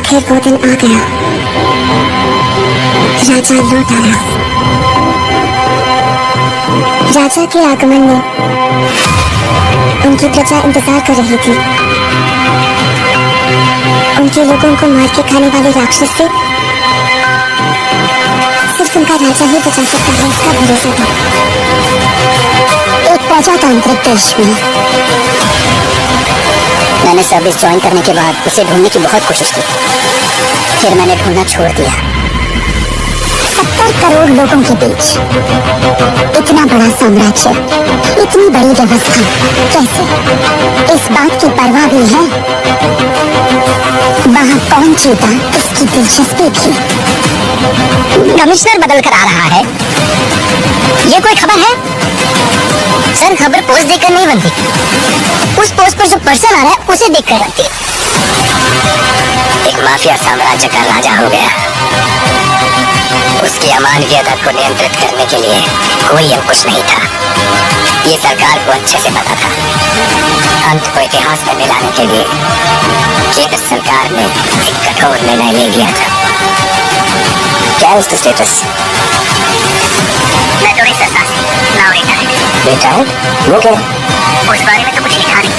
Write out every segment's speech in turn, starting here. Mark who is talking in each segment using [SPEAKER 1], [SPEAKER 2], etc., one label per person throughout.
[SPEAKER 1] आखिर वो दिन आ गया। राजा लौट आया। राजा के आगमन में उनकी प्रजा इंतजार कर रही थी। उनके लोगों को मार के खाने वाले राक्षस से सिर्फ उनका राजा ही बचा सकता है, इसका भरोसा था। एक प्रजातांत्रिक देश में मैंने सर्विस ज्वाइन करने के बाद उसे ढूंढने की बहुत कोशिश की, फिर मैंने ढूंढना छोड़ दिया। 70 करोड़ लोगों के बीच इतना बड़ा साम्राज्य, इतनी बड़ी व्यवस्था, कैसे? इस बात की परवाह भी है वहाँ कौन जीता, इसकी दिलचस्पी थी। कमिश्नर बदल कर आ रहा है, ये कोई खबर है? सर, खबर पोस्ट देखकर नहीं बनती, उस पोस्ट पर जो पर्सन आ रहा है उसे देखकर बनती है। एक माफिया साम्राज्य का राजा हो गया। उसकी अमानवीयता को नियंत्रित करने के लिए कोई अंकुश नहीं था। ये सरकार को अच्छे से पता था। अंत को इतिहास में मिलाने के लिए केंद्र सरकार ने एक कठोर निर्णय ले लिया था। क्या है उसका स्टेटस? बेटा है वो क्या? उस बारे में तो कुछ लिखा नहीं।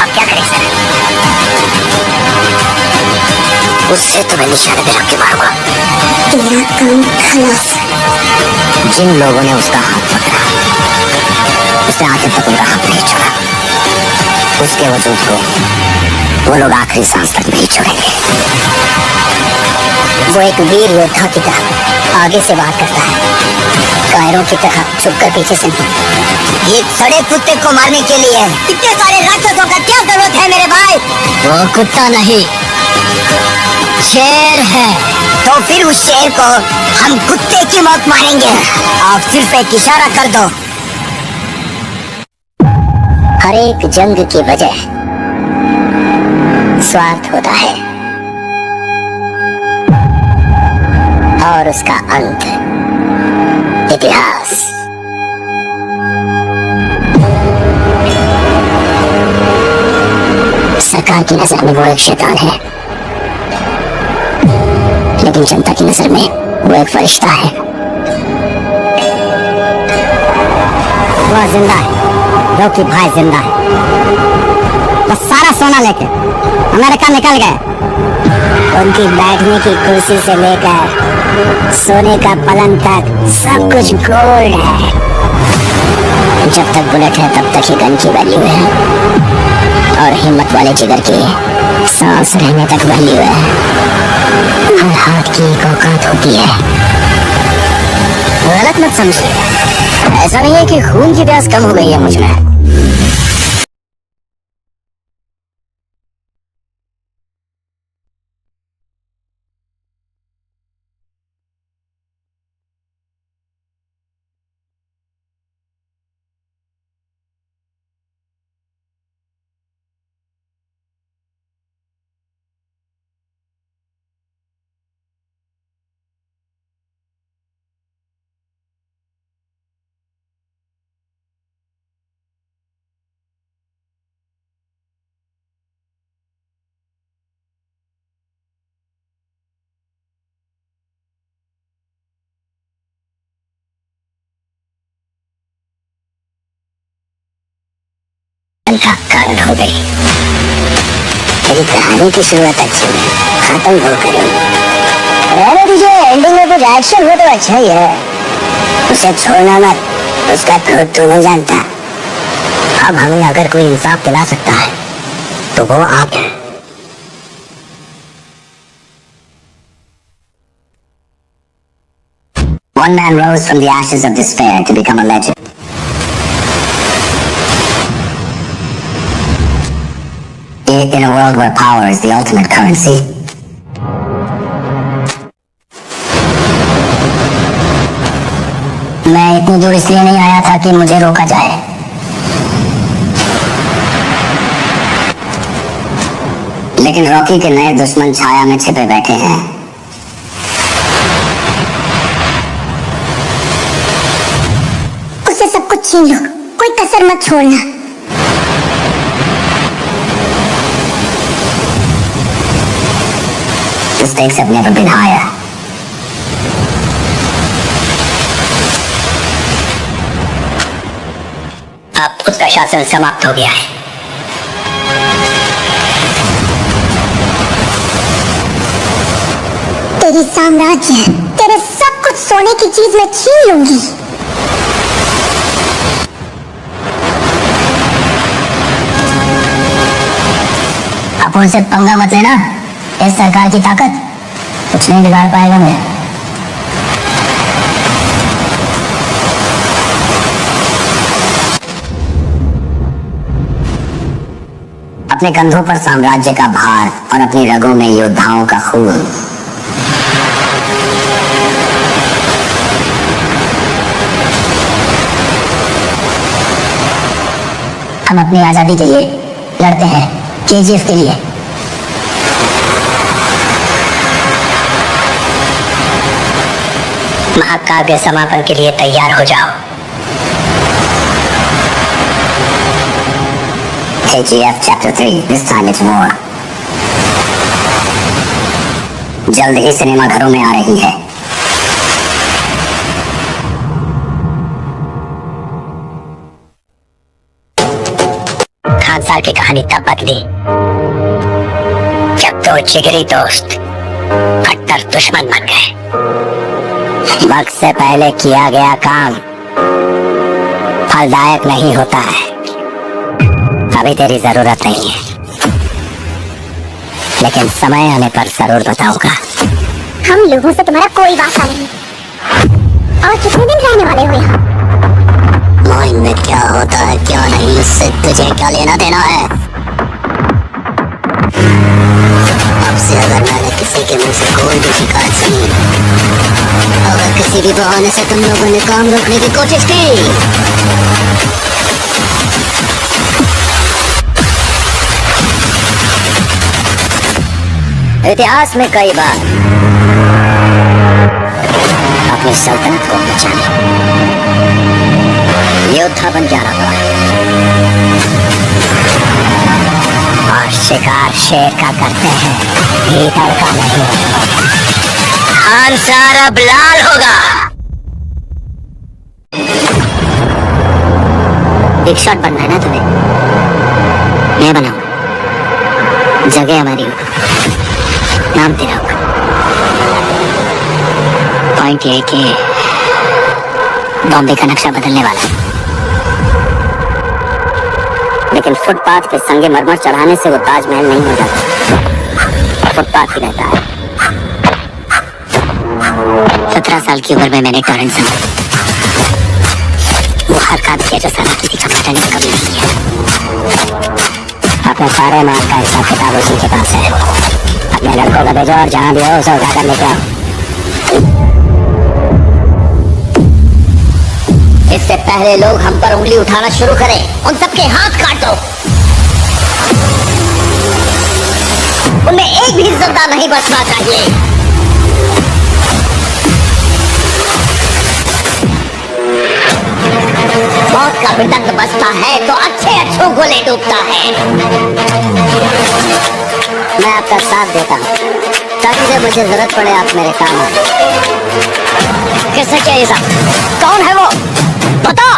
[SPEAKER 1] अब क्या करें सर? उससे तो मैं निशाने पे रख के मारूंगा। तेरा काम खलास। जिन लोगों ने उसका हाथ पकड़ा, उसने आखिर तक उनका हाथ नहीं छोड़ा। उसके वजूद को वो लोग आखिरी सांस तक नहीं छोड़ेंगे। वो एक वीर योद्धा की तरह आगे से वार करता है, कायरों की तरह छुपकर पीछे से नहीं। एक सड़े कुत्ते को मारने के लिए इतने सारे राक्षसों का क्या जरूरत है मेरे भाई? वो कुत्ता नहीं, शेर है। तो फिर उस शेर को हम कुत्ते की मौत मारेंगे। आप सिर्फ एक इशारा कर दो। हर एक जंग की वजह स्वार्थ होता है और उसका अंत इतिहास। सरकार की नजर में वो एक शैतान है, लेकिन जनता की नजर में वो एक फरिश्ता है। वो जिंदा है, रोकी भाई जिंदा है। वो सारा सोना लेके अमेरिका निकल गए। उनकी बैठने की कुर्सी से लेकर सोने का पलंग तक सब कुछ गोल्ड है। जब तक बुलेट है तब तक ही गन की वैल्यू है, और हिम्मत वाले जिगर की सांस रहने तक वैल्यू है। हर हाथ की एक औकात होती है। गलत मत समझिए, ऐसा नहीं है कि खून की प्यास कम हो गई है मुझ में। का कारण हो गई। तेरी कहानी की शुरुआत अच्छी है, खत्म हो करें। अरे तुझे एंडिंग में कुछ एक्शन हो तो अच्छा ही है। उसे छोड़ना मत, उसका तो तू नहीं जानता। अब हमें अगर कोई इंसाफ दिला सकता है तो वो आप हैं। One man rose from the ashes of despair to become a legend. In a world where power is the ultimate currency, मैं इतनी दूर इसलिए नहीं आया था कि मुझे रोका जाए। लेकिन रॉकी के नए दुश्मन छाया में छिपे बैठे हैं। उसे सब कुछ छीन लो, कोई कसर मत छोड़ना। mistakes have never been higher. अब उसका शासन समाप्त हो गया है।
[SPEAKER 2] तेरी साम्राज्य, तेरे सब कुछ सोने की चीज में छीन लूंगी।
[SPEAKER 1] आप उनसे पंगा मत लेना। इस सरकार की ताकत कुछ नहीं बिगाड़ पाएगा मुझे। अपने कंधों पर साम्राज्य का भार और अपनी रगों में योद्धाओं का खून। हम अपनी आजादी के लिए लड़ते हैं, केजीएफ के लिए। महाकाव्य समापन के लिए तैयार हो जाओ। KGF Chapter 3, this time it's war। जल्द ही सिनेमा घरों में आ रही है। 5 साल की कहानी तब बदली जब दो जिगरी दोस्त कट्टर दुश्मन बन गए। वक्त से पहले किया गया काम फलदायक नहीं होता है। अभी तेरी जरूरत नहीं है, लेकिन समय आने पर जरूर बताऊंगा।
[SPEAKER 2] हम लोगों से तुम्हारा कोई वास्ता नहीं। और कितने दिन रहने वाले हो यहाँ?
[SPEAKER 1] माइन में क्या होता है क्या नहीं, इससे तुझे क्या लेना देना है? अब से अगर मैंने किसी के मुंह से कोई भी शिकायत सुनी, अगर किसी भी बहाने से तुम लोगों ने काम रोकने की कोशिश की, इतिहास में कई बार अपनी सल्तनत को बचाने योद्धा बन जाना पड़ा, और शिकार शेर का करते हैं, भीतर का नहीं। खानसार अब लाल होगा। एक शॉट बनना है ना तुम्हें? मैं बनाऊंगा। जगह हमारी होगी, नाम तेरा होगा। पॉइंट ये कि बॉम्बे का नक्शा बदलने वाला है, लेकिन फुटपाथ पे संगमरमर चढ़ाने से वो ताजमहल नहीं हो जाता, फुटपाथ ही रहता है। 17 साल की उम्र में मैंने टॉरेंट सुना, वो हर काम किया जो सारा किसी छपाटा ने कभी नहीं किया। अपने सारे माल का हिसाब किताब उसी के पास है। अपने लड़कों का भेजो और जहां भी हो उसे उठाकर लेके आओ। इससे पहले लोग हम पर उंगली उठाना शुरू करें, उन सबके हाथ काट दो। उनमें एक भी जिंदा नहीं बचना चाहिए। मौत का मृदंग बजता है तो अच्छे अच्छों को ले डूबता है। मैं आपका साथ देता हूँ ताकि जब मुझे जरूरत पड़े आप मेरे काम आए। किससे चाहिए साहब? कौन है वो? बता।